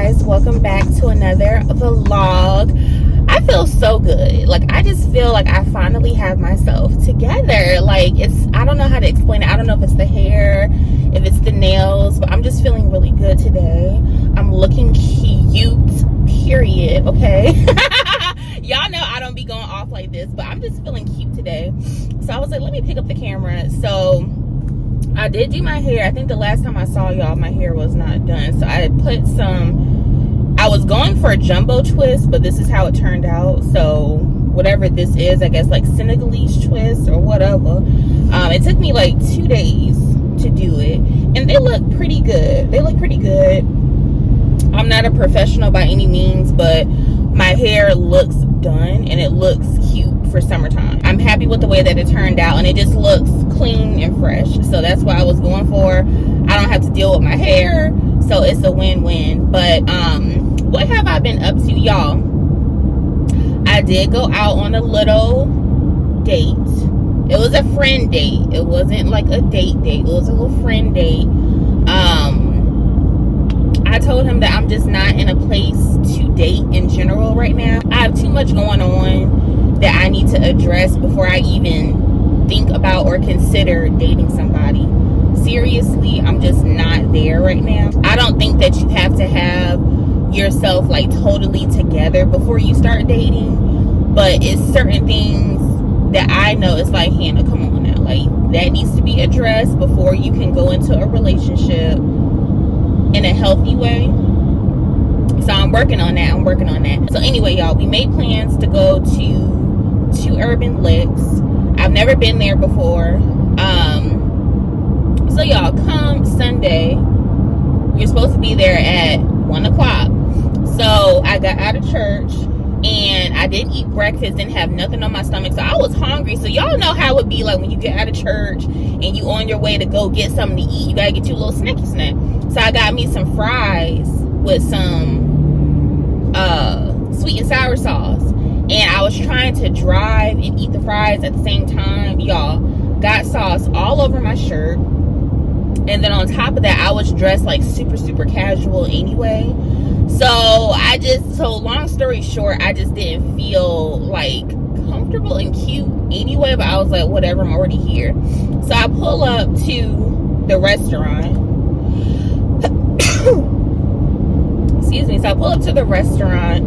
guys, welcome back to another vlog. I feel so good. Like, I just feel like I finally have myself together. Like, I don't know how to explain it. I don't know if it's the hair, if it's the nails, but I'm just feeling really good today. I'm looking cute, period, okay? Y'all know I don't be going off like this, but I'm just feeling cute today. So I was like, let me pick up the camera. So I did do my hair. I think the last time I saw y'all, my hair was not done. So I put I was going for a jumbo twist, but this is how it turned out. So whatever this is, I guess like Senegalese twist or whatever. It took me like 2 days to do it. And they look pretty good. They look pretty good. I'm not a professional by any means, but my hair looks done and it looks cute for summertime. I'm happy with the way that it turned out, and it just looks clean and fresh. So that's what I was going for. I don't have to deal with my hair, so it's a win-win. But what have I been up to, y'all? I did go out on a little date. It was a friend date. It wasn't like a date. It was a little friend date. I told him that I'm just not in a place to date in general right now. I have too much going on that I need to address before I even think about or consider dating somebody. Seriously, I'm just not there right now. I don't think that you have to have yourself like totally together before you start dating, but it's certain things that I know. It's like, Hannah, come on now, like that needs to be addressed before you can go into a relationship in a healthy way. So I'm working on that. So anyway, y'all, we made plans to go to Urban Licks. I've never been there before. So y'all, come Sunday, we're supposed to be there at 1 o'clock. So I got out of church and I didn't eat breakfast, didn't have nothing on my stomach, so I was hungry. So y'all know how it would be like when you get out of church and you on your way to go get something to eat. You gotta get you a little snacky snack. So I got me some fries with some sweet and sour sauce, and I was trying to drive and eat the fries at the same time. Y'all, got sauce all over my shirt, and then on top of that, I was dressed like super casual anyway. So long story short, I just didn't feel like comfortable and cute anyway, but I was like, whatever, I'm already here. So I pull up to the restaurant. Excuse me. So I pull up to the restaurant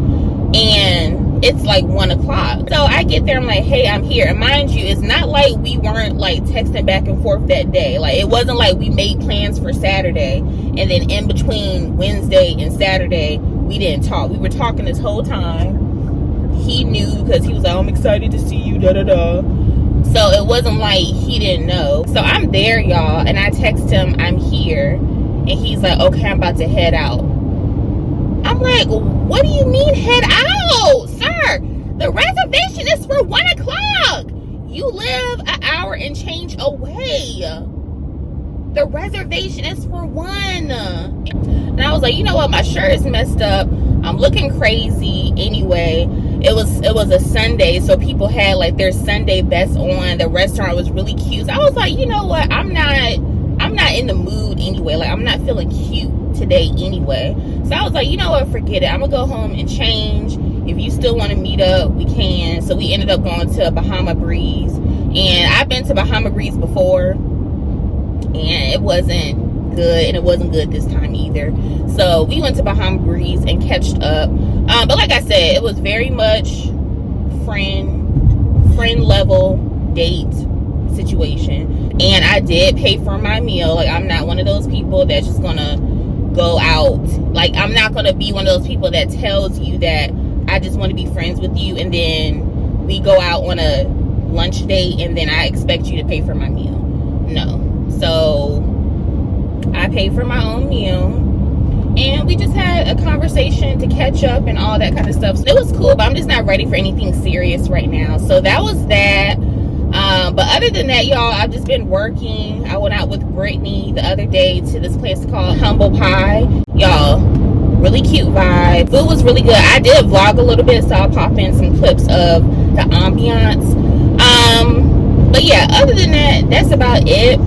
and it's like 1 o'clock. So I get there, I'm like, hey, I'm here. And mind you, it's not like we weren't like texting back and forth that day. Like, it wasn't like we made plans for Saturday and then in between Wednesday and Saturday we didn't talk. We were talking this whole time. He knew because he was like, I'm excited to see you, da da da. So it wasn't like he didn't know. So I'm there, y'all, and I text him, I'm here, and he's like, okay, I'm about to head out. I'm like, what do you mean head out, sir? The reservation is for 1 o'clock. You live an hour and change away. The reservation is for 1. And I was like, you know what? My shirt is messed up. I'm looking crazy anyway. It was a Sunday, so people had like their Sunday best on. The restaurant was really cute. So I was like, you know what? I'm not in the mood anyway. Like, I'm not feeling cute today anyway. So I was like, you know what? Forget it. I'm gonna go home and change. If you still want to meet up, we can. So we ended up going to Bahama Breeze, and I've been to Bahama Breeze before, and it wasn't good, and it wasn't good this time either. So we went to Bahama Breeze and catched up. But like I said, it was very much friend level date situation, and I did pay for my meal. Like, I'm not one of those people that's just gonna go out. Like, I'm not gonna be one of those people that tells you that I just want to be friends with you and then we go out on a lunch date and then I expect you to pay for my meal. No. So I paid for my own meal, and we just had a conversation to catch up and all that kind of stuff. So it was cool, but I'm just not ready for anything serious right now. So that was that. But other than that, y'all, I've just been working. I went out with Brittany the other day to this place called Humble Pie. Y'all, really cute vibe. Food was really good. I did vlog a little bit, so I'll pop in some clips of the ambiance. But yeah, other than that, that's about it.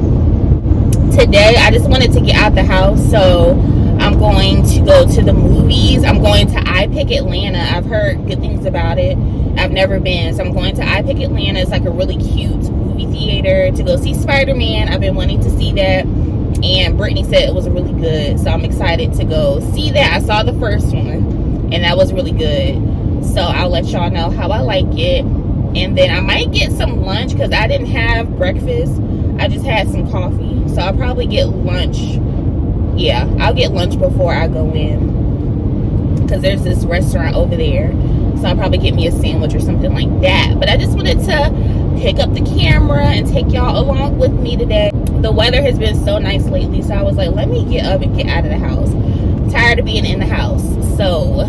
Today, I just wanted to get out the house, so I'm going to to go to the movies. I'm going to IPIC Atlanta. I've heard good things about it. I've never been, so I'm going to IPIC Atlanta. It's like a really cute movie theater to go see Spider-Man. I've been wanting to see that, and Brittany said it was really good, so I'm excited to go see that. I saw the first one, and that was really good, so I'll let y'all know how I like it. And then I might get some lunch because I didn't have breakfast. I just had some coffee, so I'll probably get lunch. Yeah, I'll get lunch before I go in, because there's this restaurant over there, so I'll probably get me a sandwich or something like that. But I just wanted to pick up the camera and take y'all along with me today. The weather has been so nice lately, so I was like, let me get up and get out of the house. I'm tired of being in the house. So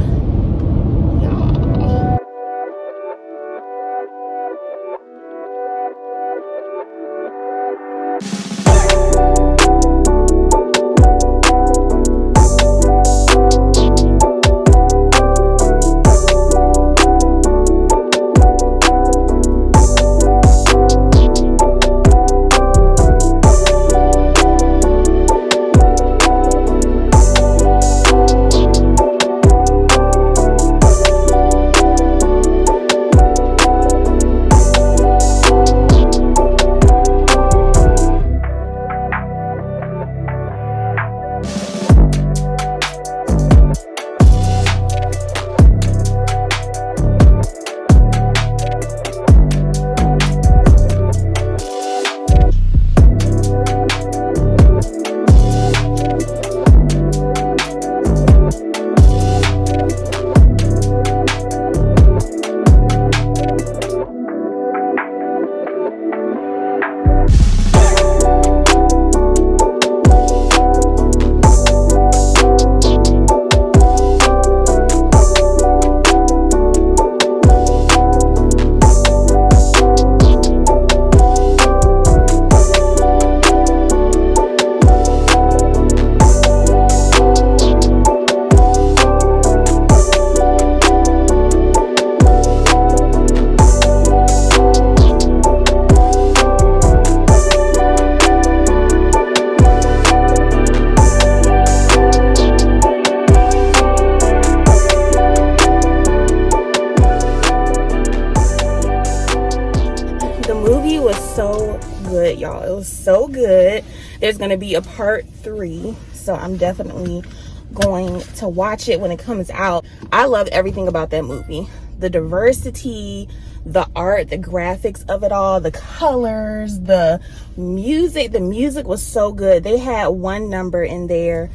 so good, y'all. It was so good. There's gonna be a part 3, so I'm definitely going to watch it when it comes out. I love everything about that movie. The diversity, the art, the graphics of it all, the colors, the music. The music was so good. They had one number in there.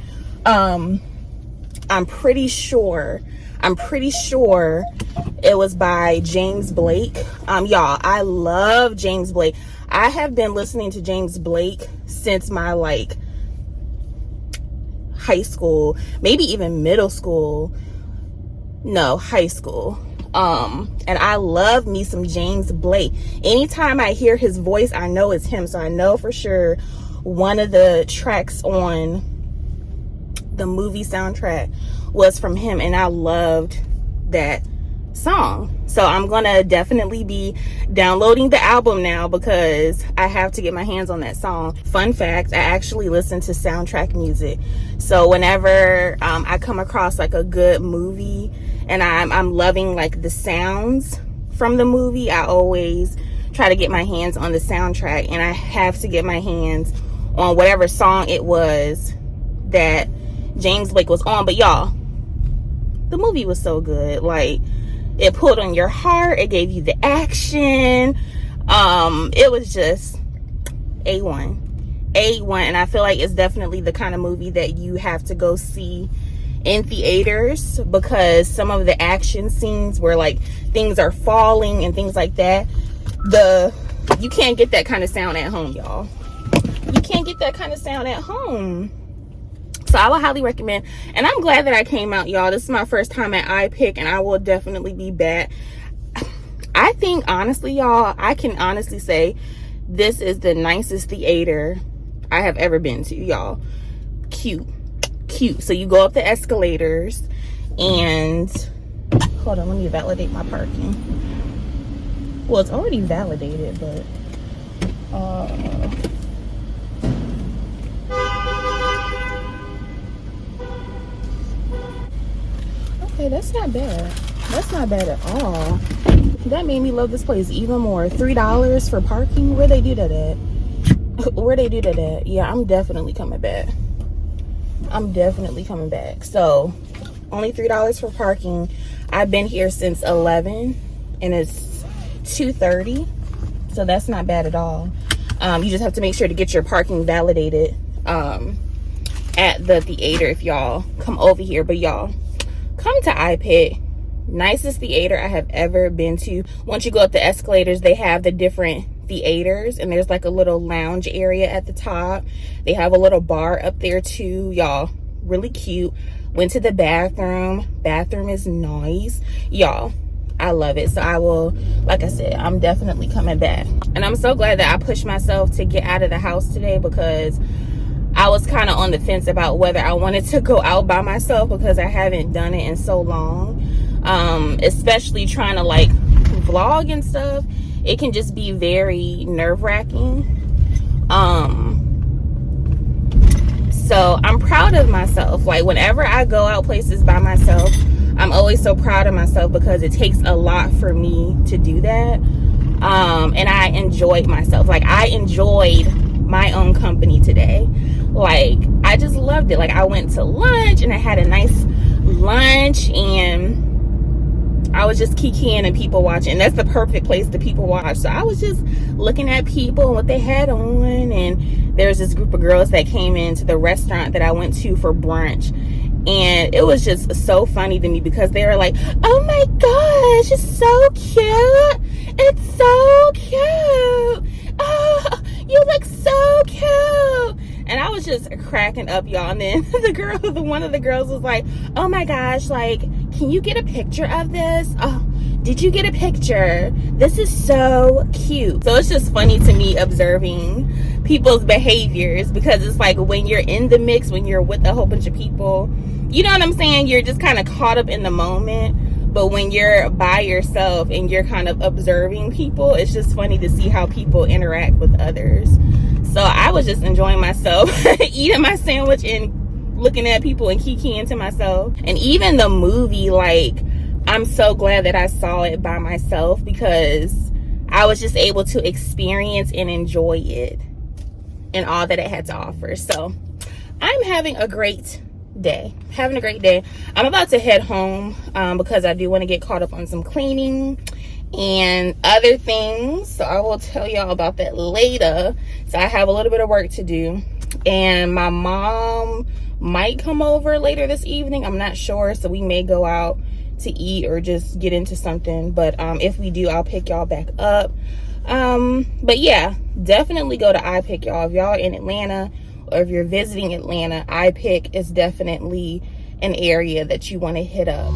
I'm pretty sure it was by James Blake. Y'all, I love James Blake. I have been listening to James Blake since my high school, maybe even middle school. No, high school. And I love me some James Blake. Anytime I hear his voice, I know it's him. So I know for sure one of the tracks on the movie soundtrack was from him, and I loved that song. So I'm gonna definitely be downloading the album now because I have to get my hands on that song. Fun fact, I actually listen to soundtrack music. So whenever I come across a good movie and I'm loving the sounds from the movie, I always try to get my hands on the soundtrack, and I have to get my hands on whatever song it was that James Blake was on. But y'all, the movie was so good. It pulled on your heart. It gave you the action. It was just A1. And I feel like it's definitely the kind of movie that you have to go see in theaters, because some of the action scenes where things are falling and things like that, you can't get that kind of sound at home, y'all. You can't get that kind of sound at home. So I would highly recommend, and I'm glad that I came out, y'all. This is my first time at IPIC, and I will definitely be back. I think, honestly, y'all, I can honestly say this is the nicest theater I have ever been to, y'all. Cute. So you go up the escalators, and hold on, let me validate my parking. Well, it's already validated, but Okay, that's not bad. That's not bad at all. That made me love this place even more. $3 for parking? Where they do that at? Where they do that at? Yeah, I'm definitely coming back. I'm definitely coming back. So, only $3 for parking. I've been here since 11 and it's 2:30. So that's not bad at all. You just have to make sure to get your parking validated at the theater if y'all come over here. But y'all, come to IPIC. Nicest theater I have ever been to. Once you go up the escalators, they have the different theaters, and there's like a little lounge area at the top. They have a little bar up there too, y'all. Really cute. Went to the bathroom. Bathroom is nice, y'all. I love it. So I will, like I said, I'm definitely coming back. And I'm so glad that I pushed myself to get out of the house today, because I was kind of on the fence about whether I wanted to go out by myself, because I haven't done it in so long. Especially trying to like vlog and stuff. It can just be very nerve-wracking. So I'm proud of myself. Like, whenever I go out places by myself, I'm always so proud of myself, because it takes a lot for me to do that. And I enjoyed myself. Like, I enjoyed my own company today. Like, I just loved it. Like, I went to lunch and I had a nice lunch, and I was just kikiing and people watching. That's the perfect place to people watch. So I was just looking at people and what they had on, and there's this group of girls that came into the restaurant that I went to for brunch, and it was just so funny to me, because they were like, oh my gosh, it's so cute, it's so cute, oh, you look so cute. And I was just cracking up, y'all. And then one of the girls was like, oh my gosh, like, can you get a picture of this? Oh, did you get a picture? This is so cute. So it's just funny to me observing people's behaviors, because it's like, when you're in the mix, when you're with a whole bunch of people, you know what I'm saying? You're just kind of caught up in the moment. But when you're by yourself and you're kind of observing people, it's just funny to see how people interact with others. So I was just enjoying myself, eating my sandwich and looking at people and kikiing to myself. And even the movie, like, I'm so glad that I saw it by myself, because I was just able to experience and enjoy it and all that it had to offer. So I'm having a great day. I'm about to head home because I do want to get caught up on some cleaning and other things. So I will tell y'all about that later. So I have a little bit of work to do, and my mom might come over later this evening. I'm not sure. So we may go out to eat or just get into something. But if we do, I'll pick y'all back up. But yeah, definitely go to IPIC, y'all. If y'all in Atlanta, or if you're visiting Atlanta, IPIC is definitely an area that you want to hit up.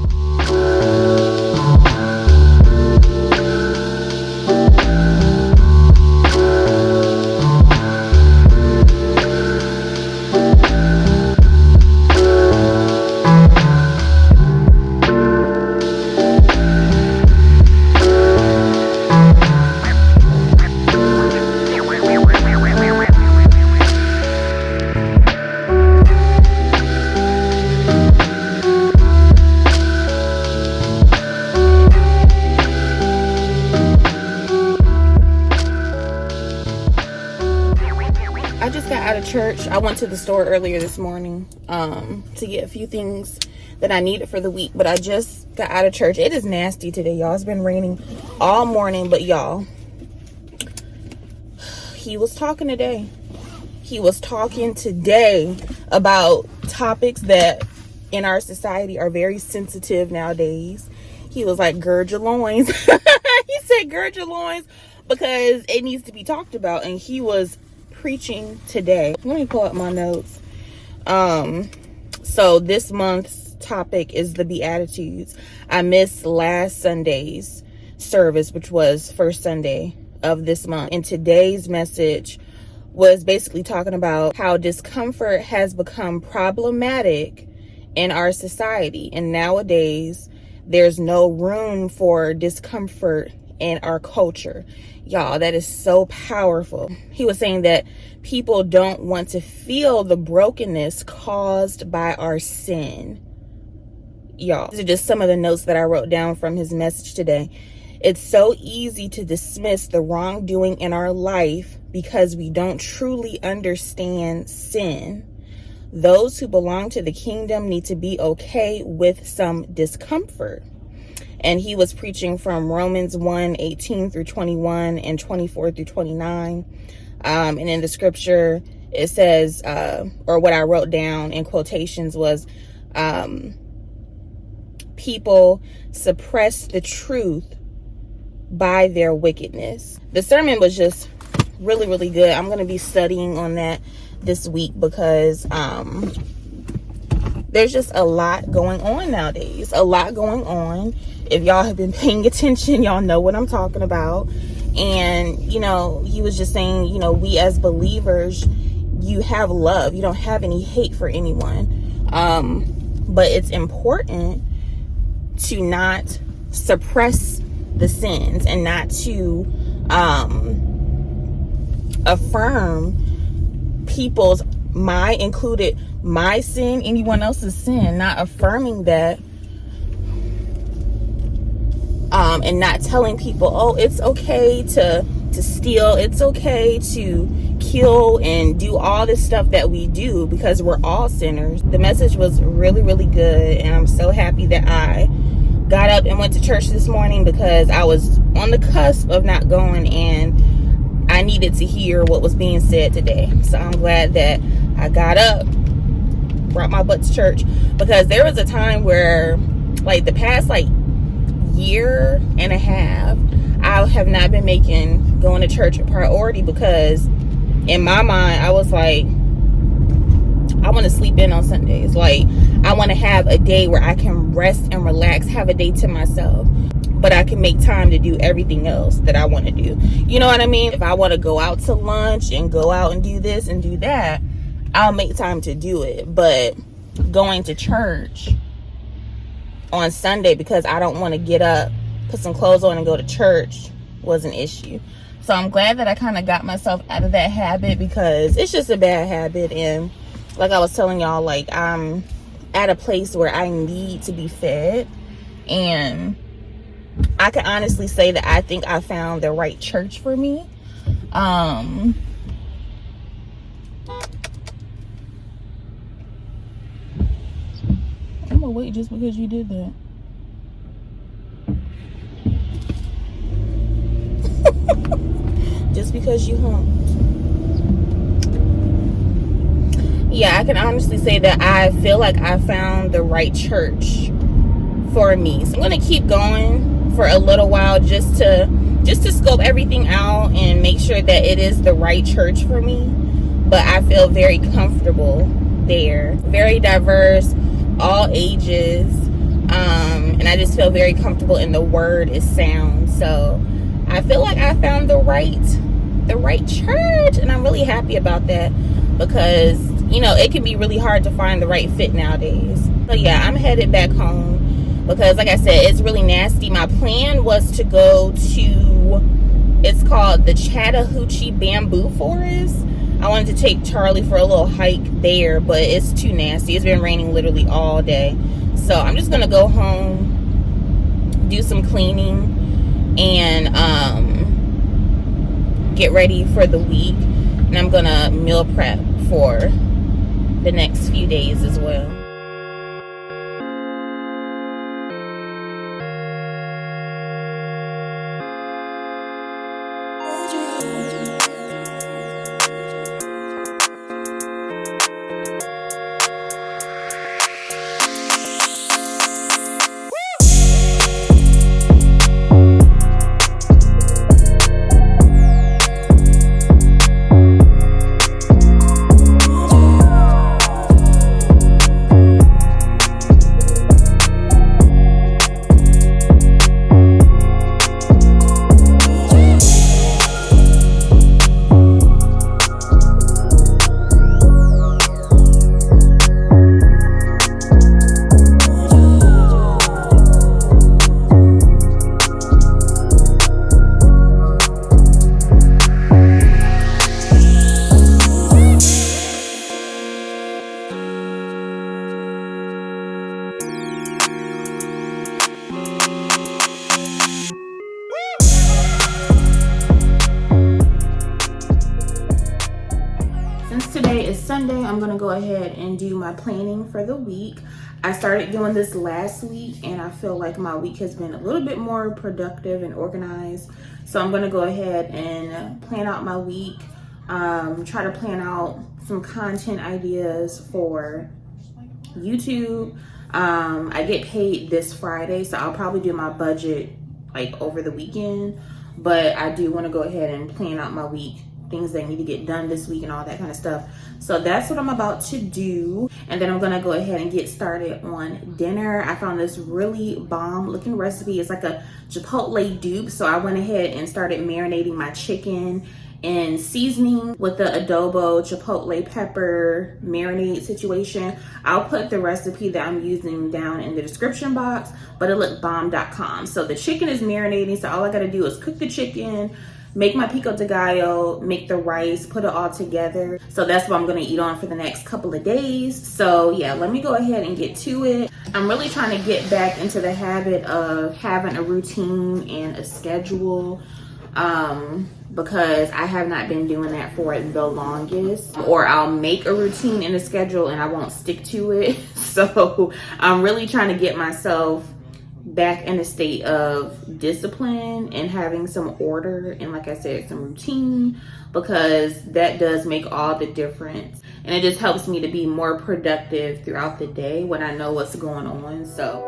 Church. I went to the store earlier this morning to get a few things that I needed for the week, but I just got out of church. It is nasty today, y'all. It's been raining all morning, but y'all, he was talking today about topics that in our society are very sensitive nowadays. He was like, gird your loins. He said gird your loins, because it needs to be talked about. And he was preaching today. Let me pull up my notes. So this month's topic is the Beatitudes. I missed last Sunday's service, which was first Sunday of this month, and today's message was basically talking about how discomfort has become problematic in our society, and nowadays there's no room for discomfort in our culture. Y'all, that is so powerful. He was saying that people don't want to feel the brokenness caused by our sin. y'all. These are just some of the notes that I wrote down from his message today. It's so easy to dismiss the wrongdoing in our life because we don't truly understand sin. Those who belong to the kingdom need to be okay with some discomfort. And he was preaching from Romans 1:18 through 21 and 24 through 29. And in the scripture, it says, or what I wrote down in quotations was, people suppress the truth by their wickedness. The sermon was just really, really good. I'm going to be studying on that this week because there's just a lot going on nowadays. A lot going on. If y'all have been paying attention, y'all know what I'm talking about. And, you know, he was just saying, you know, we as believers, you have love. You don't have any hate for anyone. But it's important to not suppress the sins and not to affirm people's, my sin, anyone else's sin, not affirming that, and not telling people, oh, it's okay to steal, it's okay to kill and do all this stuff that we do because we're all sinners. The message was really, really good, and I'm so happy that I got up and went to church this morning because I was on the cusp of not going, and I needed to hear what was being said today. So I'm glad that I got up, brought my butt to church, because there was a time where, like, the past year and a half, I have not been making going to church a priority because in my mind I was like, I want to sleep in on Sundays. Like, I want to have a day where I can rest and relax, have a day to myself, but I can make time to do everything else that I want to do. You know what I mean? If I want to go out to lunch and go out and do this and do that, I'll make time to do it. But going to church on Sunday because I don't want to get up, put some clothes on and go to church was an issue. So I'm glad that I kind of got myself out of that habit because it's just a bad habit. And like I was telling y'all, like, I'm at a place where I need to be fed, and I can honestly say that I think I found the right church for me. I'm gonna wait just because you did that. Just because you humped. Yeah, I can honestly say that I feel like I found the right church for me. So I'm gonna keep going for a little while just to scope everything out and make sure that it is the right church for me. But I feel very comfortable there. Very diverse, all ages. And I just feel very comfortable, and the word is sound. So I feel like I found the right church, and I'm really happy about that because, you know, it can be really hard to find the right fit nowadays. So yeah, I'm headed back home because, like I said, it's really nasty. My plan was to go to, it's called the Chattahoochee Bamboo Forest. I wanted to take Charlie for a little hike there, but it's too nasty. It's been raining literally all day. So I'm just gonna go home, do some cleaning, and get ready for the week. And I'm gonna meal prep for the next few days as well. Sunday, I'm gonna go ahead and do my planning for the week. I started doing this last week and I feel like my week has been a little bit more productive and organized. So I'm gonna go ahead and plan out my week, try to plan out some content ideas for YouTube. I get paid this Friday, so I'll probably do my budget like over the weekend, but I do want to go ahead and plan out my week, things that need to get done this week and all that kind of stuff. So that's what I'm about to do. And then I'm gonna go ahead and get started on dinner. I found this really bomb looking recipe. It's like a Chipotle dupe. So I went ahead and started marinating my chicken and seasoning with the adobo chipotle pepper marinade situation. I'll put the recipe that I'm using down in the description box, butterlookbomb.com. So the chicken is marinating, so all I gotta do is cook the chicken, make my pico de gallo, make the rice, put it all together. So that's what I'm gonna eat on for the next couple of days. So yeah, let me go ahead and get to it. I'm really trying to get back into the habit of having a routine and a schedule, because I have not been doing that for the longest. Or I'll make a routine and a schedule and I won't stick to it. So I'm really trying to get myself back in a state of discipline and having some order and, like I said, some routine, because that does make all the difference. And it just helps me to be more productive throughout the day when I know what's going on. So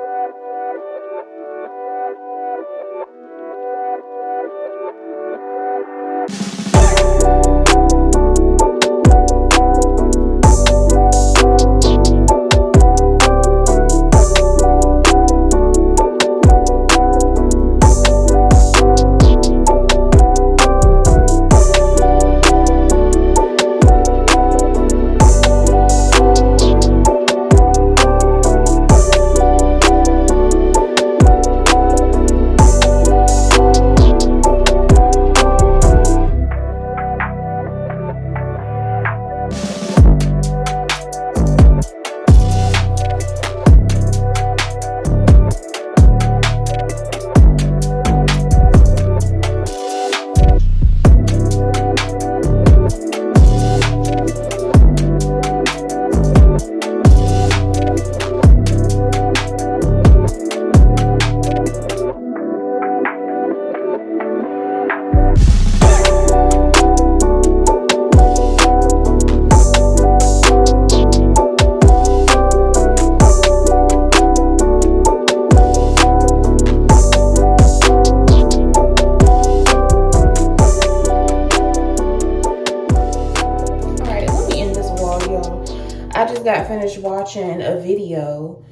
I just got finished watching a video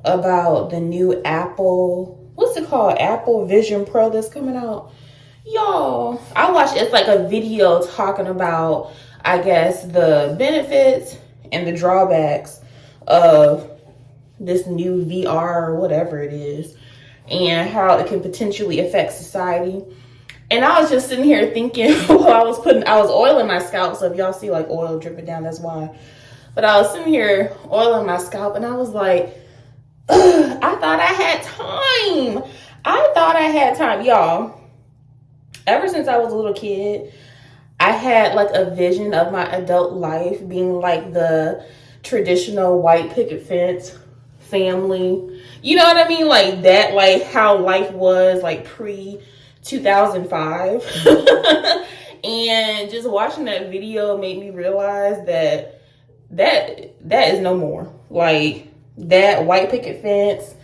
about the new Apple, what's it called? Apple Vision Pro that's coming out. Y'all, I watched, it's like a video talking about, I guess, the benefits and the drawbacks of this new VR or whatever it is, and how it can potentially affect society. And I was just sitting here thinking, while I was oiling my scalp. So if y'all see like oil dripping down, that's why. But I was sitting here oiling my scalp and I was like, I thought I had time. Y'all. Ever since I was a little kid, I had like a vision of my adult life being like the traditional white picket fence family. You know what I mean? Like that, like how life was like pre 2005. And just watching that video made me realize that is no more. Like that white picket fence,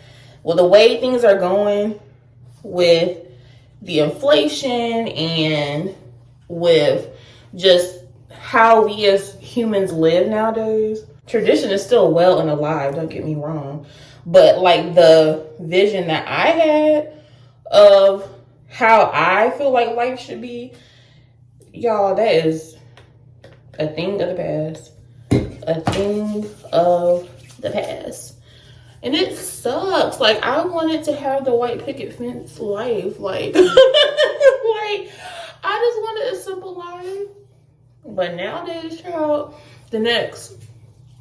well, the way things are going with the inflation and with just how we as humans live nowadays, tradition is still well and alive, don't get me wrong. But like the vision that I had of how I feel like life should be, y'all, that is a thing of the past. A thing of the past. And it sucks. Like, I wanted to have the white picket fence life. Like, like, I just wanted a simple life. But nowadays, child, the next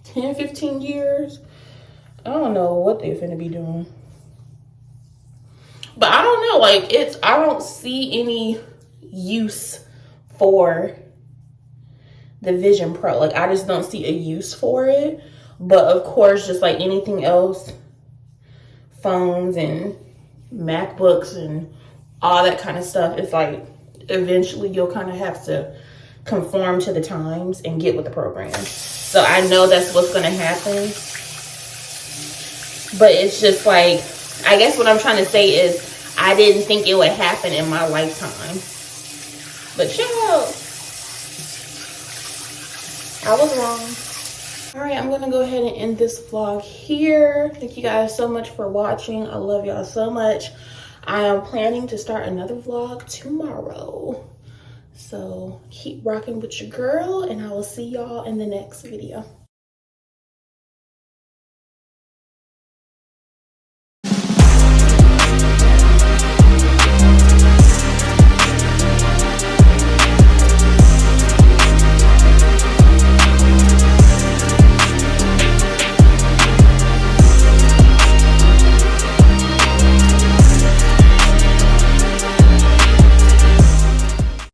10, 15 years, I don't know what they're finna be doing. But I don't know. Like, I don't see any use for the Vision Pro. Like, I just don't see a use for it. But of course, just like anything else, phones and MacBooks and all that kind of stuff, it's like eventually you'll kind of have to conform to the times and get with the program. So I know that's what's going to happen. But it's just like, I guess what I'm trying to say is I didn't think it would happen in my lifetime. But y'all, I was wrong. All right, I'm going to go ahead and end this vlog here. Thank you guys so much for watching. I love y'all so much. I am planning to start another vlog tomorrow. So keep rocking with your girl, and I will see y'all in the next video.